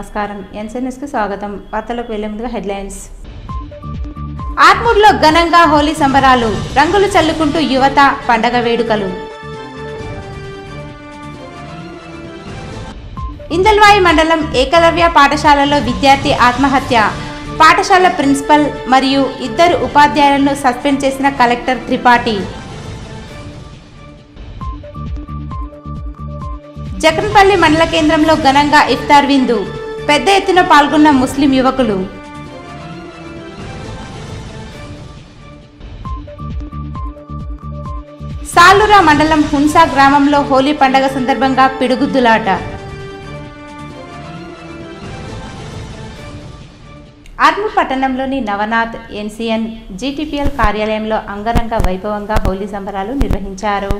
నమస్కారం. ఎన్సీ న్యూస్కు స్వాగతం. వార్తలకు వెళ్లే ముందుగా హెడ్లైన్స్. ఆర్మూర్లో ఘనంగా హోలీ సంబరాలు, రంగులు చల్లుకుంటూ యువత పండగ వేడుకలు. ఇందల్వాయి మండలం ఏకలవ్య పాఠశాలలో విద్యార్థి ఆత్మహత్య. పాఠశాల ప్రిన్సిపల్ మరియు 2 ఉపాధ్యాయులను సస్పెండ్ చేసిన కలెక్టర్ త్రిపాఠి. జక్రన్పల్లి మండల కేంద్రంలో ఘనంగా ఇఫ్తార్ విందు, పెద్ద ఎత్తున పాల్గొన్న ముస్లిం యువకులు. సాలూరా మండలం హున్సా గ్రామంలో హోలీ పండుగ సందర్భంగా పిడుగుద్దులాట. ఆర్మూర్ పట్టణంలోని నవనాథ్ ఎన్సీఎన్ జీటీపీఎల్ కార్యాలయంలో అంగరంగ వైభవంగా హోలీ సంబరాలు నిర్వహించారు.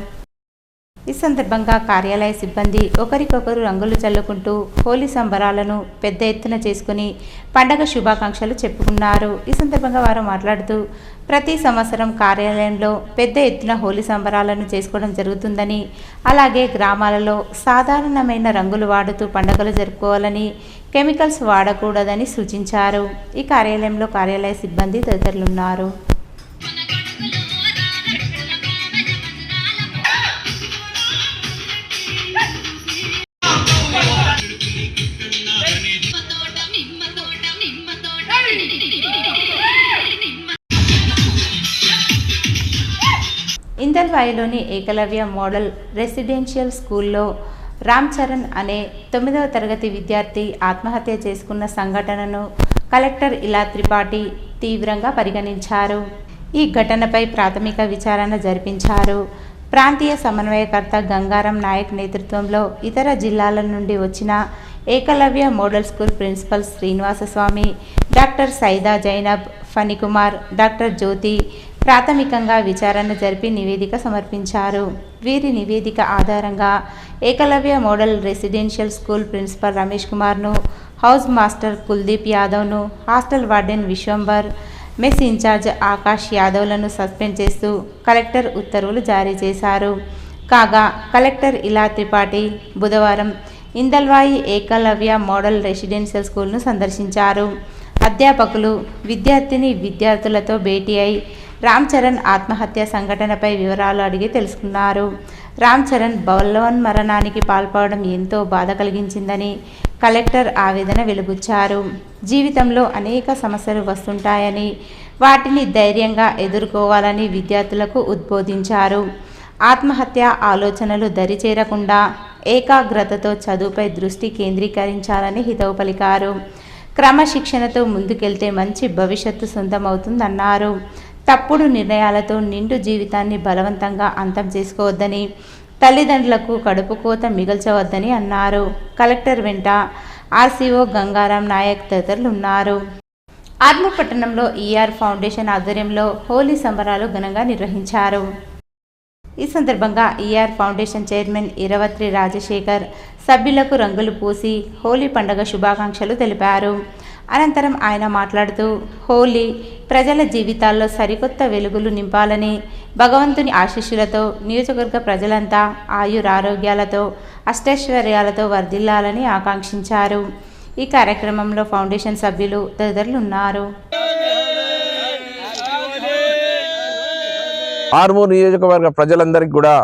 ఈ సందర్భంగా కార్యాలయ సిబ్బంది ఒకరికొకరు రంగులు చల్లుకుంటూ హోలీ సంబరాలను పెద్ద ఎత్తున చేసుకుని పండగ శుభాకాంక్షలు చెప్పుకున్నారు. ఈ సందర్భంగా వారు మాట్లాడుతూ ప్రతి సంవత్సరం కార్యాలయంలో పెద్ద ఎత్తున హోలీ సంబరాలను చేసుకోవడం జరుగుతుందని, అలాగే గ్రామాలలో సాధారణమైన రంగులు వాడుతూ పండుగలు జరుపుకోవాలని, కెమికల్స్ వాడకూడదని సూచించారు. ఈ కార్యాలయంలో కార్యాలయ సిబ్బంది తదితరులున్నారు. ఇందల్వాయిలోని ఏకలవ్య మోడల్ రెసిడెన్షియల్ స్కూల్లో రామ్ చరణ్ అనే 9వ తరగతి విద్యార్థి ఆత్మహత్య చేసుకున్న సంఘటనను కలెక్టర్ ఇలా త్రిపాఠి తీవ్రంగా పరిగణించారు. ఈ ఘటనపై ప్రాథమిక విచారణ జరిపించారు. ప్రాంతీయ సమన్వయకర్త గంగారం నాయక్ నేతృత్వంలో ఇతర జిల్లాల నుండి వచ్చిన Eklavya model school principal Srinivasaswamy, doctor Saida Zainab, Phanikumar, doctor Jyothi ప్రాథమికంగా విచారణ జరిపి నివేదిక సమర్పించారు. వీరి నివేదిక ఆధారంగా Eklavya model residential school principal Ramesh కుమార్ను, హౌస్ మాస్టర్ కుల్దీప్ యాదవ్ను, hostel warden Vishwambar, mess in charge Akash యాదవ్లను సస్పెండ్ చేస్తూ కలెక్టర్ ఉత్తర్వులు జారీ చేశారు. కాగా కలెక్టర్ ఇలా త్రిపాఠి బుధవారం ఇందల్వాయి ఏకలవ్య మోడల్ రెసిడెన్షియల్ స్కూల్ను సందర్శించారు. అధ్యాపకులు, విద్యార్థులతో భేటీ అయి రామ్ చరణ్ ఆత్మహత్య సంఘటనపై వివరాలు అడిగి తెలుసుకున్నారు. రామ్ చరణ్ బలవన్మరణానికి పాల్పడడం ఎంతో బాధ కలిగించిందని కలెక్టర్ ఆవేదన వెలుబుచ్చారు. జీవితంలో అనేక సమస్యలు వస్తుంటాయని, వాటిని ధైర్యంగా ఎదుర్కోవాలని విద్యార్థులకు ఉద్బోధించారు. ఆత్మహత్య ఆలోచనలు దరిచేరకుండా ఏకాగ్రతతో చదువుపై దృష్టి కేంద్రీకరించాలని హితవు పలికారు. క్రమశిక్షణతో ముందుకెళ్తే మంచి భవిష్యత్తు సొంతమవుతుందన్నారు. తప్పుడు నిర్ణయాలతో నిండు జీవితాన్ని బలవంతంగా అంతం చేసుకోవద్దని, తల్లిదండ్రులకు కడుపుకోత మిగల్చవద్దని అన్నారు. కలెక్టర్ వెంట ఆర్సీఓ గంగారాం నాయక్ తదితరులున్నారు. ఆర్మూర్ పట్టణంలో ఈఆర్ ఫౌండేషన్ ఆధ్వర్యంలో హోలీ సంబరాలు ఘనంగా నిర్వహించారు. ఈ సందర్భంగా ER foundation chairman Iravatri Rajasekhar సభ్యులకు రంగులు పూసి హోలీ పండుగ శుభాకాంక్షలు తెలిపారు. అనంతరం ఆయన మాట్లాడుతూ హోలీ ప్రజల జీవితాల్లో సరికొత్త వెలుగులు నింపాలని, భగవంతుని ఆశీస్సులతో నియోజకవర్గ ప్రజలంతా ఆయురారోగ్యాలతో అష్టైశ్వర్యాలతో వర్ధిల్లాలని ఆకాంక్షించారు. ఈ కార్యక్రమంలో ఫౌండేషన్ సభ్యులు తదితరులు ఉన్నారు. ఆర్మూర్ నియోజకవర్గ ప్రజలందరికీ కూడా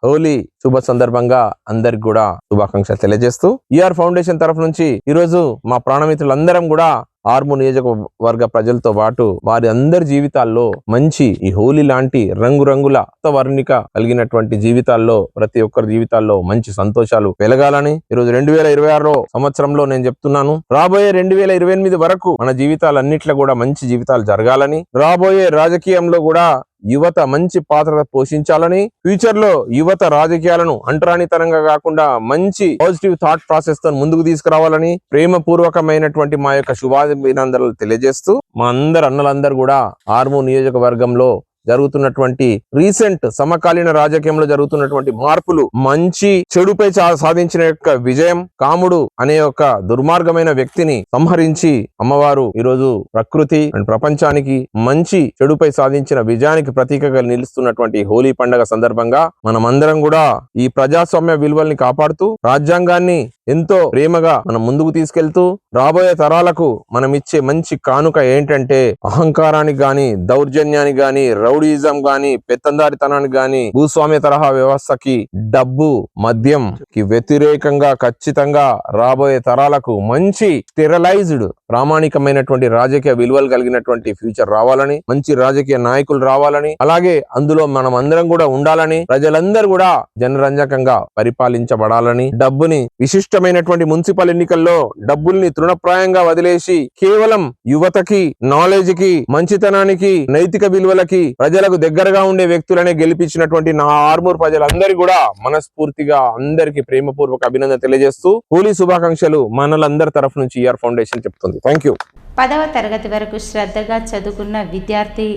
హోలీ శుభ సందర్భంగా అందరికి కూడా శుభాకాంక్షలు తెలియజేస్తూ ఈఆర్ ఫౌండేషన్ తరఫు నుంచి ఈరోజు మా ప్రాణమిత్రులందరం కూడా ఆర్మూర్ నియోజకవర్గ ప్రజలతో పాటు వారి అందరి జీవితాల్లో మంచి ఈ హోలీ లాంటి రంగురంగుల వర్ణిక కలిగినటువంటి జీవితాల్లో ప్రతి ఒక్కరి జీవితాల్లో మంచి సంతోషాలు వెలగాలని ఈరోజు 2026 సంవత్సరంలో నేను చెప్తున్నాను. రాబోయే 2028 వరకు మన జీవితాలన్నిట్లో కూడా మంచి జీవితాలు జరగాలని, రాబోయే రాజకీయంలో కూడా యువత మంచి పాత్ర పోషించాలని, ఫ్యూచర్ లో యువత రాజకీయాలను అంటరానితనంగా కాకుండా మంచి పాజిటివ్ థాట్ ప్రాసెస్ తో ముందుకు తీసుకురావాలని ప్రేమపూర్వకమైనటువంటి మా యొక్క శుభాభినందనలు తెలియజేస్తూ మా అందరు అన్నలందరూ కూడా ఆర్మూర్ నియోజకవర్గంలో జరుగుతున్నటువంటి రీసెంట్ సమకాలీన రాజకీయంలో జరుగుతున్నటువంటి మార్పులు, మంచి చెడుపై సాధించిన యొక్క విజయం, కాముడు అనే ఒక దుర్మార్గమైన వ్యక్తిని సంహరించి అమ్మవారు ఈరోజు ప్రకృతి అండ్ ప్రపంచానికి మంచి చెడుపై సాధించిన విజయానికి ప్రతీకగా నిలుస్తున్నటువంటి హోలీ పండుగ సందర్భంగా మనమందరం కూడా ఈ ప్రజాస్వామ్య విలువల్ని కాపాడుతూ రాజ్యాంగాన్ని ఎంతో ప్రేమగా మనం ముందుకు తీసుకెళ్తూ రాబోయే తరాలకు మనం ఇచ్చే మంచి కానుక ఏంటంటే అహంకారానికి గాని, దౌర్జన్యానికి గాని, రౌడీయిజం గాని, పెత్తందారితనానికి గాని, భూస్వామ్య తరహా వ్యవస్థకి, డబ్బు, మద్యం కి వ్యతిరేకంగా ఖచ్చితంగా రాబోయే తరాలకు మంచి స్టెరలైజ్డ్ ప్రామాణికమైనటువంటి రాజకీయ విలువలు కలిగినటువంటి ఫ్యూచర్ రావాలని, మంచి రాజకీయ నాయకులు రావాలని, అలాగే అందులో మనం అందరం కూడా ఉండాలని, ప్రజలందరూ కూడా జనరంజకంగా పరిపాలించబడాలని, డబ్బుని విశిష్టమైనటువంటి మున్సిపల్ ఎన్నికల్లో డబ్బుల్ని తృణప్రాయంగా వదిలేసి కేవలం యువతకి, నాలెడ్జ్ కి, మంచితనానికి, నైతిక విలువలకి ప్రజలకు దగ్గరగా ఉండే వ్యక్తులనే గెలిపించినటువంటి నా ఆర్మూర్ ప్రజలందరికీ కూడా మనస్ఫూర్తిగా అందరికీ ప్రేమపూర్వక అభినందన తెలియజేస్తూ హోలీ శుభాకాంక్షలు మనలందరి తరఫు నుంచి ఈఆర్ ఫౌండేషన్ చెప్తుంది. Thank you. 10వ తరగతి వరకు శ్రద్ధగా చదువుకున్న విద్యార్థి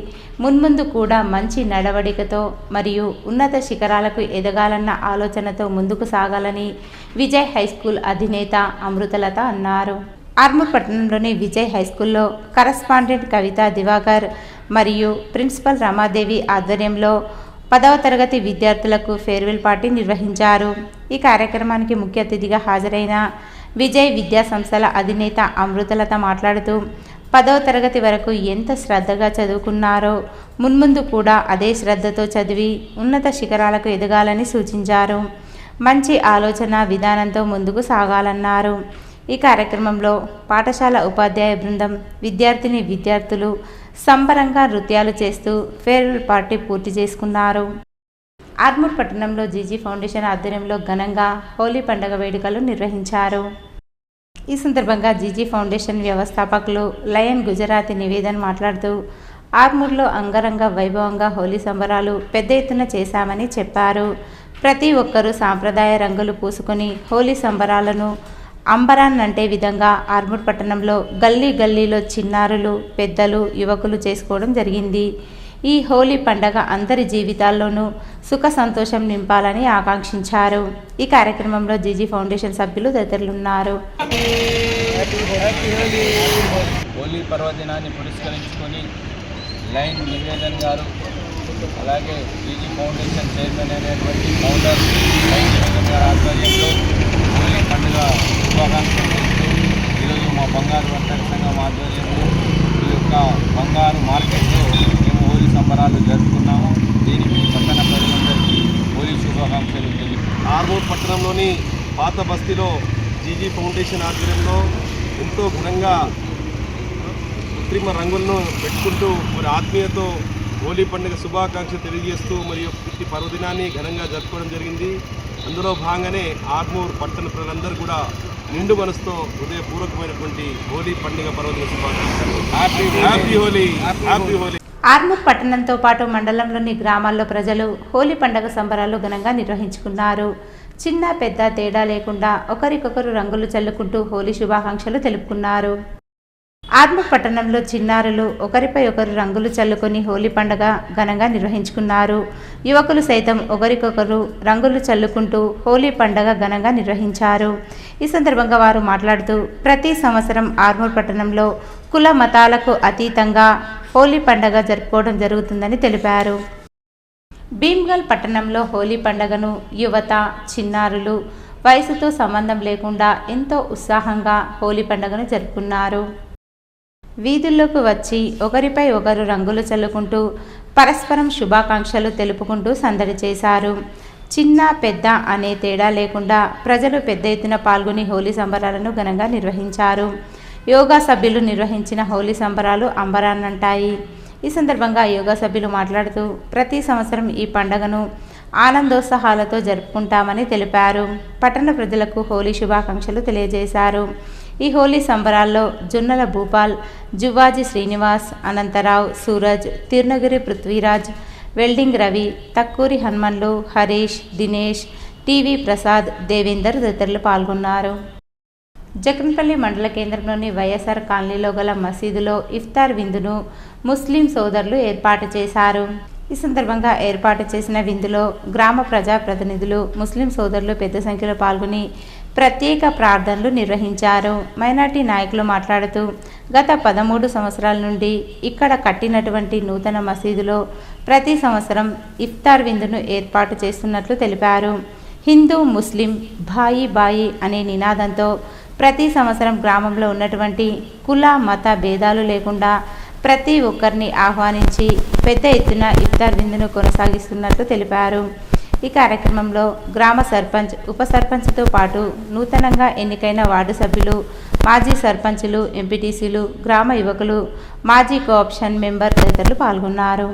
మున్ముందు కూడా మంచి నడవడికతో మరియు ఉన్నత శిఖరాలకు ఎదగాలన్న ఆలోచనతో ముందుకు సాగాలని విజయ్ హైస్కూల్ అధినేత అమృతలత అన్నారు. ఆర్మూర్ పట్టణంలోని విజయ్ హైస్కూల్లో కరస్పాండెంట్ కవిత దివాకర్ మరియు ప్రిన్సిపల్ రమాదేవి ఆధ్వర్యంలో 10వ తరగతి విద్యార్థులకు ఫేర్వెల్ పార్టీ నిర్వహించారు. ఈ కార్యక్రమానికి ముఖ్య అతిథిగా హాజరైన విజయ్ విద్యా సంస్థల అధినేత అమృతలత మాట్లాడుతూ 10వ తరగతి వరకు ఎంత శ్రద్ధగా చదువుకున్నారో మున్ముందు కూడా అదే శ్రద్ధతో చదివి ఉన్నత శిఖరాలకు ఎదగాలని సూచించారు. మంచి ఆలోచన విధానంతో ముందుకు సాగాలన్నారు. ఈ కార్యక్రమంలో పాఠశాల ఉపాధ్యాయ బృందం, విద్యార్థులు సంబరంగా నృత్యాలు చేస్తూ ఫేర్వెల్ పార్టీ పూర్తి చేసుకున్నారు. ఆర్మూర్ పట్టణంలో జీజీ ఫౌండేషన్ ఆధ్వర్యంలో ఘనంగా హోలీ పండుగ వేడుకలు నిర్వహించారు. ఈ సందర్భంగా జీజీ ఫౌండేషన్ వ్యవస్థాపకులు లయన్ గుజరాతీ నివేదన్ మాట్లాడుతూ ఆర్మూర్లో అంగరంగ వైభవంగా హోలీ సంబరాలు పెద్ద ఎత్తున చేశామని చెప్పారు. ప్రతి ఒక్కరూ సాంప్రదాయ రంగులు పూసుకొని హోలీ సంబరాలను అంబరాన్నంటే విధంగా ఆర్మూర్ పట్టణంలో గల్లీలో చిన్నారులు, పెద్దలు, యువకులు చేసుకోవడం జరిగింది. ఈ హోలీ పండగ అందరి జీవితాల్లోనూ సుఖ సంతోషం నింపాలని ఆకాంక్షించారు. ఈ కార్యక్రమంలో జీజీ ఫౌండేషన్ సభ్యులు తదితరులున్నారు. హోలీ పర్వదినాన్ని పురస్కరించుకొని లైన్ నివేదన్ గారు, అలాగే జీజీ ఫౌండేషన్ చైర్మన్ అయినటువంటి ఫౌండర్ లైన్ నివేదన్ గారి ఆధ్వర్యంలో హోలీ పండుగ శుభాకాంక్షలు చేస్తూ ఈరోజు మా బంగారు వర్తక సంఘం ఆధ్వర్యంలో ఈ యొక్క బంగారు మార్కెట్లో మేము హోలీ సంబరాలు జరుపుకున్నాము. దీనికి పట్టణ ప్రజలందరికీ హోలీ శుభాకాంక్షలు తెలియజేస్తున్నాము. ఆర్మూర్ పట్టణంలోని పాత బస్తీలో జీజీ ఫౌండేషన్ ఆధ్వర్యంలో ఎంతో ఘనంగా కృత్రిమ రంగులను పెట్టుకుంటూ మరి ఆత్మీయతో హోలీ పండుగ శుభాకాంక్షలు తెలియజేస్తూ మరి ఈ పర్వదినాన్ని ఘనంగా జరుపుకోవడం జరిగింది. అందులో భాగంగానే ఆర్మూర్ పట్టణ ప్రజలందరూ కూడా నిండు మనసుతో హృదయపూర్వకమైనటువంటి హోలీ పండుగ పర్వదిన శుభాకాంక్షలు. హ్యాపీ హోలీ. ఆర్మూర్ పట్టణంతో పాటు మండలంలోని గ్రామాల్లో ప్రజలు హోలీ పండుగ సంబరాలు ఘనంగా నిర్వహించుకున్నారు. చిన్న పెద్ద తేడా లేకుండా ఒకరికొకరు రంగులు చల్లుకుంటూ హోలీ శుభాకాంక్షలు తెలుపుకున్నారు. ఆర్మూర్ పట్టణంలో చిన్నారులు ఒకరిపై ఒకరు రంగులు చల్లుకొని హోలీ పండుగ ఘనంగా నిర్వహించుకున్నారు. యువకులు సైతం ఒకరికొకరు రంగులు చల్లుకుంటూ హోలీ పండుగ ఘనంగా నిర్వహించారు. ఈ సందర్భంగా వారు మాట్లాడుతూ ప్రతి సంవత్సరం ఆర్మూర్ పట్టణంలో కుల మతాలకు అతీతంగా హోలీ పండుగ జరుపుకోవడం జరుగుతుందని తెలిపారు. భీమ్గల్ పట్టణంలో హోలీ పండుగను యువత, చిన్నారులు వయసుతో సంబంధం లేకుండా ఎంతో ఉత్సాహంగా హోలీ పండుగను జరుపుకున్నారు. వీధుల్లోకి వచ్చి ఒకరిపై ఒకరు రంగులు చల్లుకుంటూ పరస్పరం శుభాకాంక్షలు తెలుపుకుంటూ సందడి చేశారు. చిన్న పెద్ద అనే తేడా లేకుండా ప్రజలు పెద్ద ఎత్తున పాల్గొని హోలీ సంబరాలను ఘనంగా నిర్వహించారు. యోగా సభ్యులు నిర్వహించిన హోలీ సంబరాలు అంబరాన్నంటాయి. ఈ సందర్భంగా యోగా సభ్యులు మాట్లాడుతూ ప్రతి సంవత్సరం ఈ పండుగను ఆనందోత్సాహాలతో జరుపుకుంటామని తెలిపారు. పట్టణ ప్రజలకు హోలీ శుభాకాంక్షలు తెలియజేశారు. ఈ హోలీ సంబరాల్లో జొన్నల భూపాల్, జువ్వాజీ శ్రీనివాస్, అనంతరావు, సూరజ్, తిరునగిరి పృథ్వీరాజ్, వెల్డింగ్ రవి, తక్కూరి హనుమన్లు, హరీష్, దినేష్, టీవీ ప్రసాద్, దేవేందర్ తదితరులు పాల్గొన్నారు. జక్రన్పల్లి మండల కేంద్రంలోని వైఎస్ఆర్ కాలనీలో గల మసీదులో ఇఫ్తార్ విందును ముస్లిం సోదరులు ఏర్పాటు చేశారు. ఈ సందర్భంగా ఏర్పాటు చేసిన విందులో గ్రామ ప్రజాప్రతినిధులు, ముస్లిం సోదరులు పెద్ద సంఖ్యలో పాల్గొని ప్రత్యేక ప్రార్థనలు నిర్వహించారు. మైనార్టీ నాయకులు మాట్లాడుతూ గత 13 సంవత్సరాల నుండి ఇక్కడ కట్టినటువంటి నూతన మసీదులో ప్రతి సంవత్సరం ఇఫ్తార్ విందును ఏర్పాటు చేస్తున్నట్లు తెలిపారు. హిందూ ముస్లిం భాయి బాయి అనే నినాదంతో ప్రతి సంవత్సరం గ్రామంలో ఉన్నటువంటి కుల మత భేదాలు లేకుండా ప్రతి ఒక్కరిని ఆహ్వానించి పెద్ద ఎత్తున ఇఫ్తార్ విందును కొనసాగిస్తున్నట్లు తెలిపారు. ఈ కార్యక్రమంలో గ్రామ సర్పంచ్, ఉప సర్పంచ్తో పాటు నూతనంగా ఎన్నికైన వార్డు సభ్యులు, మాజీ సర్పంచులు, ఎంపీటీసీలు, గ్రామ యువకులు, మాజీ కోఆప్షన్ మెంబర్ తదితరులు పాల్గొన్నారు.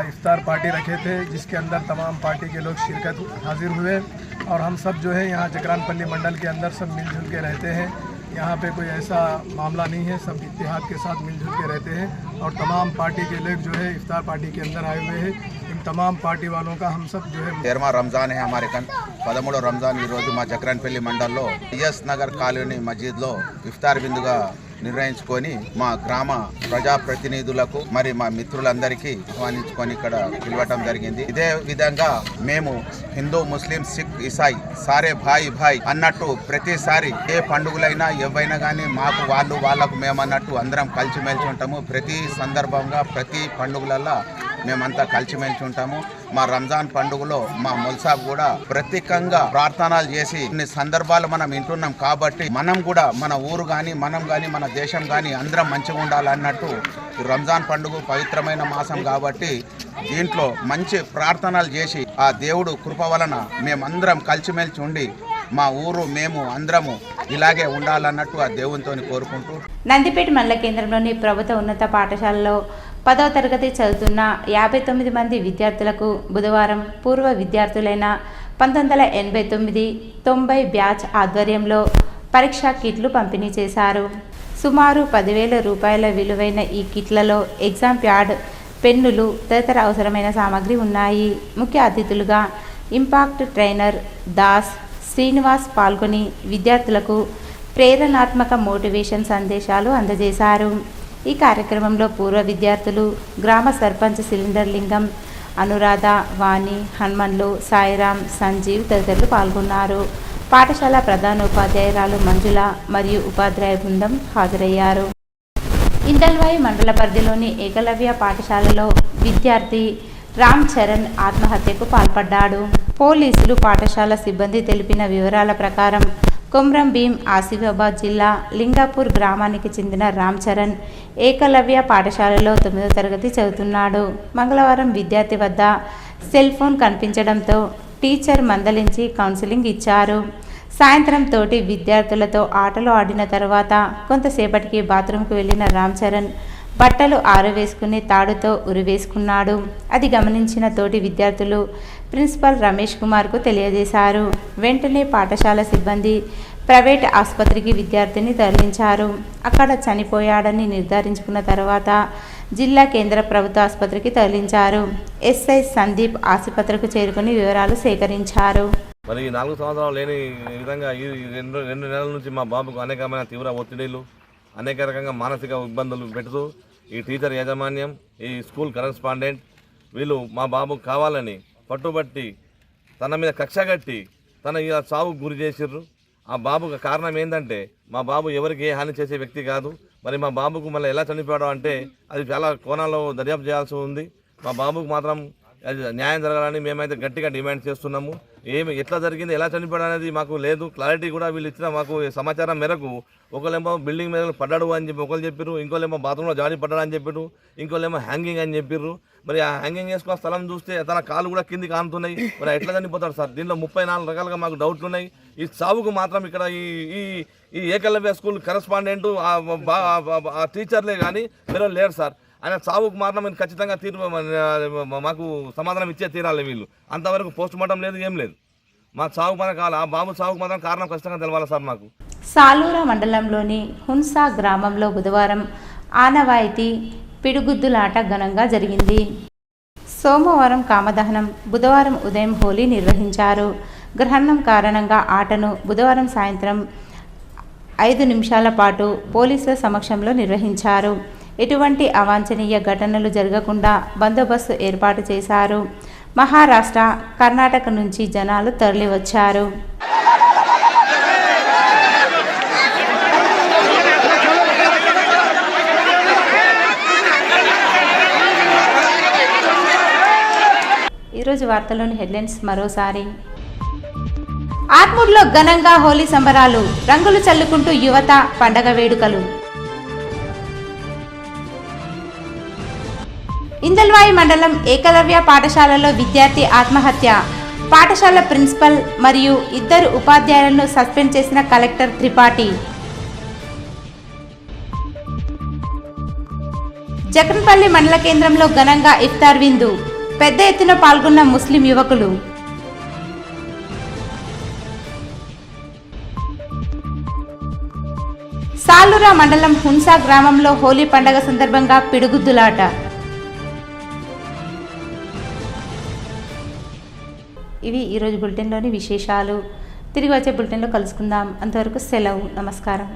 इफ्तार पार्टी रखे थे जिसके अंदर तमाम पार्टी के लोग शिरकत हाजिर हुए और हम सब जो है यहाँ जकरानपल्ली मंडल के अंदर सब मिलजुल के रहते हैं। यहाँ पे कोई ऐसा मामला नहीं है, सब इत्तेहाद के साथ मिलजुल के रहते हैं और तमाम पार्टी के लोग जो है इफ्तार पार्टी के अंदर आए हुए हैं। इन तमाम पार्टी वालों का हम सब जो है 13वां रमज़ान है हमारे कन 13వ రంజాన్ ఈరోజు మా జక్రాన్పల్లి మండల్లో టిఎస్ నగర్ కాలనీ మస్జిద్లో ఇఫ్తార్ విందుగా నిర్వహించుకొని మా గ్రామ ప్రజాప్రతినిధులకు మరి మా మిత్రులందరికీ ఆహ్వానించుకొని ఇక్కడ పిలవటం జరిగింది. ఇదే విధంగా మేము హిందూ, ముస్లిం, సిక్, ఇసాయి సారే భాయ్ భాయ్ అన్నట్టు ప్రతిసారి ఏ పండుగలైనా ఏవైనా కానీ మాకు వాళ్ళకు మేమన్నట్టు అందరం కలిసిమెలిసి ఉంటాము. ప్రతి సందర్భంగా ప్రతి పండుగలలో మేమంతా కలిసిమెలిసి ఉంటాము. మా రంజాన్ పండుగలో మా ముల్సాబ్ కూడా ప్రత్యేకంగా ప్రార్థనలు చేసి కొన్ని సందర్భాలు మనం వింటున్నాం కాబట్టి మనం కూడా మన ఊరు కానీ మనం కానీ మన దేశం కానీ అందరం మంచిగా ఉండాలన్నట్టు రంజాన్ పండుగ పవిత్రమైన మాసం కాబట్టి దీంట్లో మంచి ప్రార్థనలు చేసి ఆ దేవుడు కృప వలన మేమందరం కలిసిమెలిసి ఉండి మా ఊరు మేము అందరము ఇలాగే ఉండాలన్నట్టు ఆ దేవునితో కోరుకుంటూ నందిపేట మండల కేంద్రంలోని ప్రభుత్వ ఉన్నత పాఠశాలలో 10వ తరగతి చదువుతున్న 59 మంది విద్యార్థులకు బుధవారం పూర్వ విద్యార్థులైన 1989-90 బ్యాచ్ ఆధ్వర్యంలో పరీక్షా కిట్లు పంపిణీ చేశారు. సుమారు 10,000 రూపాయల విలువైన ఈ కిట్లలో ఎగ్జామ్ ప్యాడ్, పెన్నులు తదితర అవసరమైన సామాగ్రి ఉన్నాయి. ముఖ్య అతిథులుగా ఇంపాక్ట్ ట్రైనర్ దాస్ శ్రీనివాస్ పాల్గొని విద్యార్థులకు ప్రేరణాత్మక మోటివేషన్ సందేశాలు అందజేశారు. ఈ కార్యక్రమంలో పూర్వ విద్యార్థులు, గ్రామ సర్పంచ్ సిలిండర్ లింగం, అనురాధ, వాణి, హనుమన్లు, సాయిరాం, సంజీవ్ తదితరులు పాల్గొన్నారు. పాఠశాల ప్రధానోపాధ్యాయురాలు మంజుల మరియు ఉపాధ్యాయ బృందం హాజరయ్యారు. ఇందల్వాయి మండల పరిధిలోని ఏకలవ్య పాఠశాలలో విద్యార్థి రామ్ చరణ్ ఆత్మహత్యకు పాల్పడ్డాడు. పోలీసులు, పాఠశాల సిబ్బంది తెలిపిన వివరాల ప్రకారం కొమ్రం భీం ఆసిఫాబాద్ జిల్లా లింగాపూర్ గ్రామానికి చెందిన రామ్ చరణ్ ఏకలవ్య పాఠశాలలో 9వ తరగతి చదువుతున్నాడు. మంగళవారం విద్యార్థి వద్ద సెల్ ఫోన్ కనిపించడంతో టీచర్ మందలించి కౌన్సిలింగ్ ఇచ్చారు. సాయంత్రం తోటి విద్యార్థులతో ఆటలు ఆడిన తర్వాత కొంతసేపటికి బాత్రూంకు వెళ్లిన రామ్ చరణ్ బట్టలు ఆరవేసుకుని తాడుతో ఉరివేసుకున్నాడు. అది గమనించిన తోటి విద్యార్థులు ప్రిన్సిపల్ రమేష్ కుమార్కు తెలియజేశారు. వెంటనే పాఠశాల సిబ్బంది ప్రైవేట్ ఆసుపత్రికి విద్యార్థిని తరలించారు. అక్కడ చనిపోయాడని నిర్ధారించుకున్న తర్వాత జిల్లా కేంద్ర ప్రభుత్వ ఆసుపత్రికి తరలించారు. ఎస్ఐ సందీప్ ఆసుపత్రికి చేరుకుని వివరాలు సేకరించారు. మరి 4 సంవత్సరాలు లేని విధంగా ఈ రెండు నెలల నుంచి మా బాబుకు అనేకమైన తీవ్ర ఒత్తిడిలు, అనేక రకంగా మానసిక ఇబ్బందులు పెడుతూ ఈ టీచర్ యాజమాన్యం, ఈ స్కూల్ కరెస్పాండెంట్ వీళ్ళు మా బాబుకు కావాలని పట్టుబట్టి తన మీద కక్ష కట్టి తన ఇలా చావుకు గురి చేసిర్రు. ఆ బాబుకు కారణం ఏంటంటే మా బాబు ఎవరికి ఏ హాని చేసే వ్యక్తి కాదు. మరి మా బాబుకు మళ్ళీ ఎలా చనిపోయాడో అంటే అది చాలా కోణాల్లో దర్యాప్తు చేయాల్సి ఉంది. మా బాబుకు మాత్రం అది న్యాయం జరగాలని మేమైతే గట్టిగా డిమాండ్ చేస్తున్నాము. ఎట్లా జరిగింది, ఎలా చనిపోయాడు అనేది మాకు లేదు క్లారిటీ. కూడా వీళ్ళు ఇచ్చిన మాకు సమాచారం మేరకు ఒకళ్ళేమో బిల్డింగ్ మీద పడ్డాడు అని చెప్పి ఒకళ్ళు చెప్పారు, ఇంకోళ్ళేమో బాత్రూంలో జారి పడ్డాడు అని చెప్పారు, ఇంకోళ్ళేమో హ్యాంగింగ్ అని చెప్పారు. మరి ఆ హ్యాంగింగ్ చేసుకున్న స్థలం చూస్తే తన కాళ్ళు కూడా కిందికి ఆనుతున్నాయి. మరి ఎట్లా చనిపోతాడు సార్? దీంట్లో 34 రకాలుగా మాకు డౌట్లు ఉన్నాయి. ఈ చావుకు మాత్రం ఇక్కడ ఈ ఏకలవ్య స్కూల్ కరెస్పాండెంట్ ఆ టీచర్లే కానీ మీరు లేరు సార్. ఆయన చావుకు మాత్రం మీరు ఖచ్చితంగా మాకు సమాధానం ఇచ్చే తీరాలి. వీళ్ళు అంతవరకు పోస్ట్ మార్టం లేదు, ఏం లేదు. మా చావుకు మాత్రం కావాలి, ఆ బాబు చావుకు మాత్రం కారణం ఖచ్చితంగా తెలవాలి సార్ మాకు. సాలూరా మండలంలోని హున్సా గ్రామంలో బుధవారం ఆనవాయితీ పిడుగుద్దులాట ఘనంగా జరిగింది. సోమవారం కామదహనం, బుధవారం ఉదయం హోలీ నిర్వహించారు. గ్రహణం కారణంగా ఆటను బుధవారం సాయంత్రం 5 నిమిషాల పాటు పోలీసుల సమక్షంలో నిర్వహించారు. ఎటువంటి అవాంఛనీయ ఘటనలు జరగకుండా బందోబస్తు ఏర్పాటు చేశారు. మహారాష్ట్ర, కర్ణాటక నుంచి జనాలు తరలివచ్చారు. ఈరోజు వార్తల్లోని హెడ్లైన్స్ మరోసారి. ఆర్మూర్లో ఘనంగా హోలీ సంబరాలు, రంగులు చల్లుకుంటూ యువత పండగ వేడుకలు. ఇందల్వాయి మండలం ఏకలవ్య పాఠశాలలో విద్యార్థి ఆత్మహత్య. పాఠశాల ప్రిన్సిపల్ మరియు 2 ఉపాధ్యాయులను సస్పెండ్ చేసిన కలెక్టర్ త్రిపాఠి. జక్రన్పల్లి మండల కేంద్రంలో ఘనంగా ఇఫ్తార్ విందు, పెద్ద ఎత్తున పాల్గొన్న ముస్లిం యువకులు. సాలూరా మండలం హున్సా గ్రామంలో హోలీ పండగ సందర్భంగా పిడుగుద్దులాట. ఇవి ఈరోజు బులెటిన్లోని విశేషాలు. తిరిగి వచ్చే బులెటిన్లో కలుసుకుందాం. అంతవరకు సెలవు. నమస్కారం.